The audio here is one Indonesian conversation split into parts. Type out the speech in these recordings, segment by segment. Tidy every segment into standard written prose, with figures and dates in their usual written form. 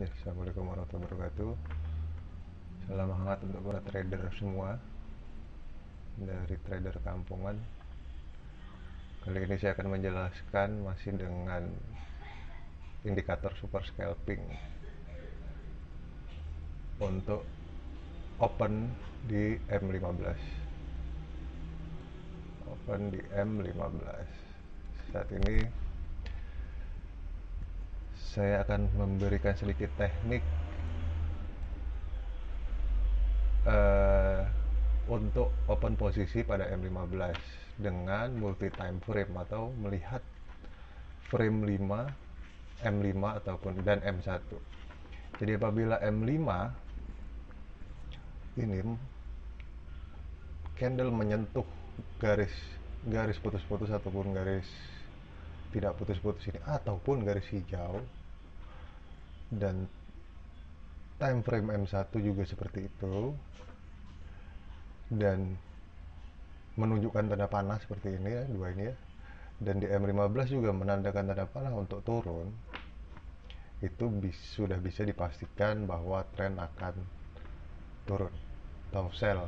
Ya, assalamualaikum warahmatullahi wabarakatuh. Salam hangat untuk para trader semua dari trader kampungan. Kali ini saya akan menjelaskan masih dengan indikator super scalping untuk open di M15. Open di M15. Saat ini saya akan memberikan sedikit teknik eh, untuk open posisi pada M15 dengan multi time frame atau melihat frame 5, M5 ataupun dan M1. Jadi apabila M5 ini candle menyentuh garis garis putus-putus ataupun garis tidak putus-putus ini ataupun garis hijau, dan time frame M1 juga seperti itu, dan menunjukkan tanda panah seperti ini ya, dua ini ya, dan di M15 juga menandakan tanda panah untuk turun, itu sudah bisa dipastikan bahwa tren akan turun atau sell.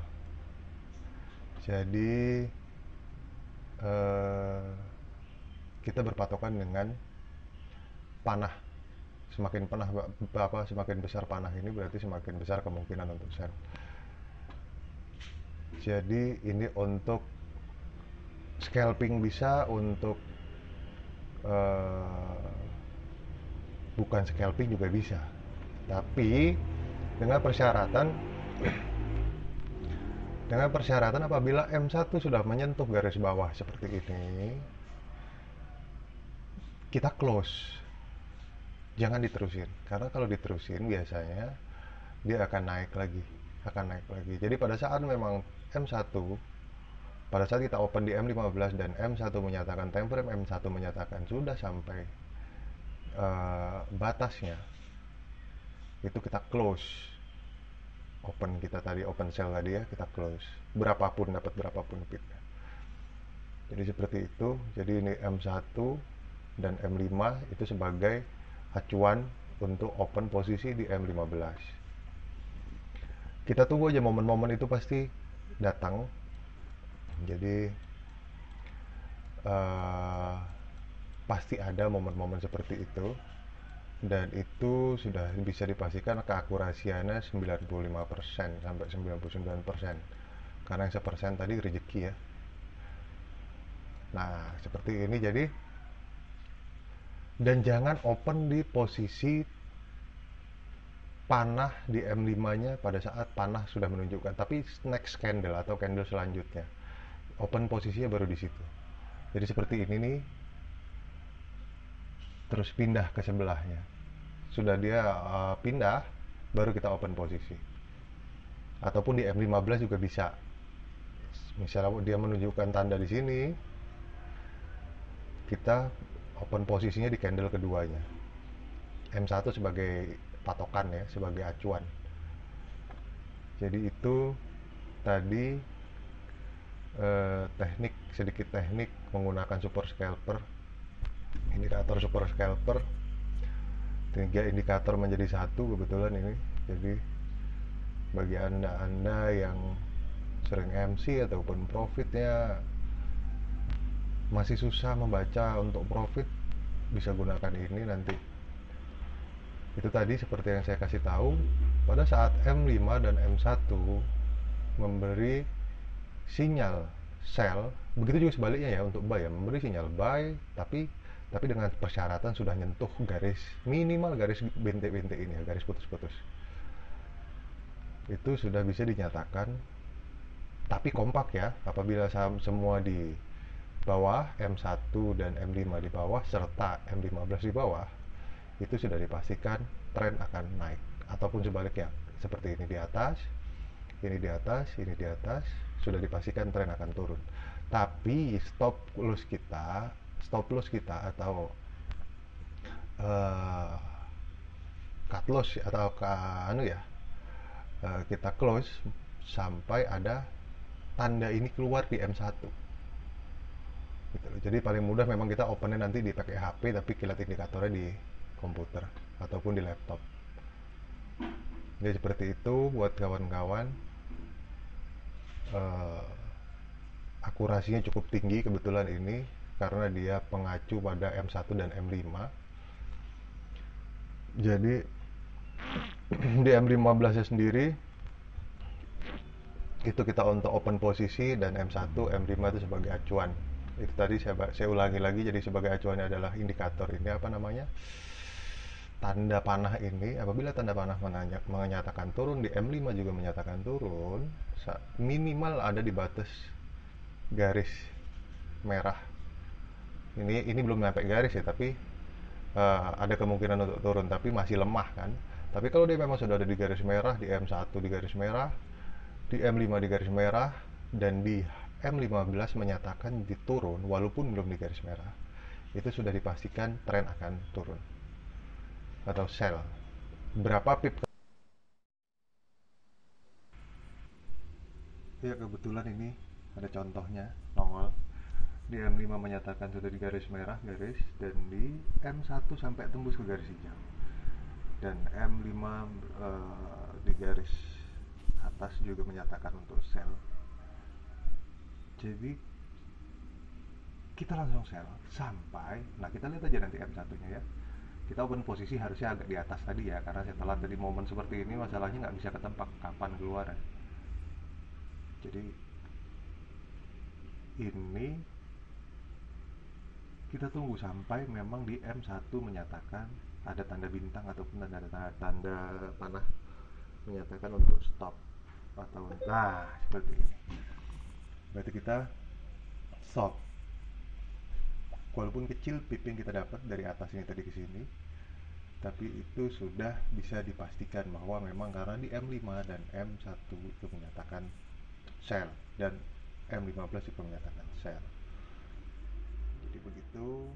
Jadi eh, kita berpatokan dengan panah. Semakin panah semakin besar panah ini berarti semakin besar kemungkinan untuk sell. Jadi ini untuk scalping bisa, untuk eh, bukan scalping juga bisa. Tapi dengan persyaratan apabila M1 sudah menyentuh garis bawah seperti ini, kita close. Jangan diterusin, karena kalau diterusin biasanya dia akan naik lagi, Jadi pada saat memang M1, pada saat kita open di M15 dan M1 menyatakan, time frame M1 menyatakan sudah sampai batasnya, itu kita close. Open kita tadi, open sell tadi ya, kita close. Berapapun, dapat berapapun pitnya. Jadi seperti itu. Jadi ini M1 dan M5 itu sebagai acuan untuk open posisi di M15. Kita tunggu aja momen-momen itu pasti datang. Jadi uh, pasti ada momen-momen seperti itu, dan itu sudah bisa dipastikan keakurasiannya 95% sampai 99%, karena yang 1% tadi rezeki ya. Nah seperti ini. Jadi, dan jangan open di posisi panah di M5 nya pada saat panah sudah menunjukkan, tapi next candle atau candle selanjutnya open posisinya baru di situ. Jadi seperti ini nih, terus pindah ke sebelahnya, sudah dia pindah, baru kita open posisi. Ataupun di M15 juga bisa. Misalnya dia menunjukkan tanda di sini, kita open posisinya di candle keduanya. M1 sebagai patokan ya, sebagai acuan. Jadi itu tadi sedikit teknik menggunakan super scalper, indikator super scalper. 3 indikator menjadi satu kebetulan ini. Jadi bagi anda yang sering MC ataupun profitnya masih susah membaca untuk profit, bisa gunakan ini nanti. Itu tadi seperti yang saya kasih tahu, pada saat M5 dan M1 memberi sinyal sell, begitu juga sebaliknya ya untuk buy ya, memberi sinyal buy, tapi dengan persyaratan sudah nyentuh garis, minimal garis bintik-bintik ini ya, garis putus-putus. Itu sudah bisa dinyatakan. Tapi kompak ya, apabila saham semua di bawah, M1 dan M5 di bawah serta M15 di bawah, itu sudah dipastikan tren akan naik. Ataupun sebaliknya, seperti ini di atas, ini di atas, ini di atas, sudah dipastikan tren akan turun. Tapi stop loss kita atau uh, cut loss atau kita close sampai ada tanda ini keluar di M1 gitu. Jadi paling mudah memang kita opennya nanti di pakai HP, tapi kilat indikatornya di komputer ataupun di laptop. Jadi seperti itu buat kawan-kawan. Eh, Akurasinya cukup tinggi kebetulan ini karena dia pengacu pada M1 dan M5. Jadi di M15 nya sendiri itu kita untuk open posisi, dan M1, M5 itu sebagai acuan. Itu tadi saya ulangi lagi, jadi sebagai acuannya adalah indikator ini apa namanya? Tanda panah ini, apabila tanda panah menyatakan turun, di M5 juga menyatakan turun, minimal ada di batas garis merah. Ini belum sampai garis ya, tapi ada kemungkinan untuk turun, tapi masih lemah kan. Tapi kalau dia memang sudah ada di garis merah, di M1 di garis merah, di M5 di garis merah, dan di M15 menyatakan diturun walaupun belum di garis merah, itu sudah dipastikan tren akan turun atau sell. Berapa pip? Ya kebetulan ini ada contohnya nongol di M5 menyatakan sudah di garis merah garis, dan di M1 sampai tembus ke garis hijau, dan M5 di garis atas juga menyatakan untuk sell. Jadi kita langsung sell sampai, nah kita lihat aja nanti M1 nya ya, kita open posisi harusnya agak di atas tadi ya, karena setelah tadi momen seperti ini masalahnya nggak bisa ketempak kapan keluar ya. Jadi ini kita tunggu sampai memang di M1 menyatakan ada tanda bintang ataupun tanda panah menyatakan untuk stop, atau nah seperti ini, berarti kita stop. Walaupun kecil pip yang kita dapat dari atas ini tadi ke sini, tapi itu sudah bisa dipastikan bahwa memang karena di M5 dan M1 itu menyatakan sell, dan M15 juga menyatakan sell. Jadi begitu.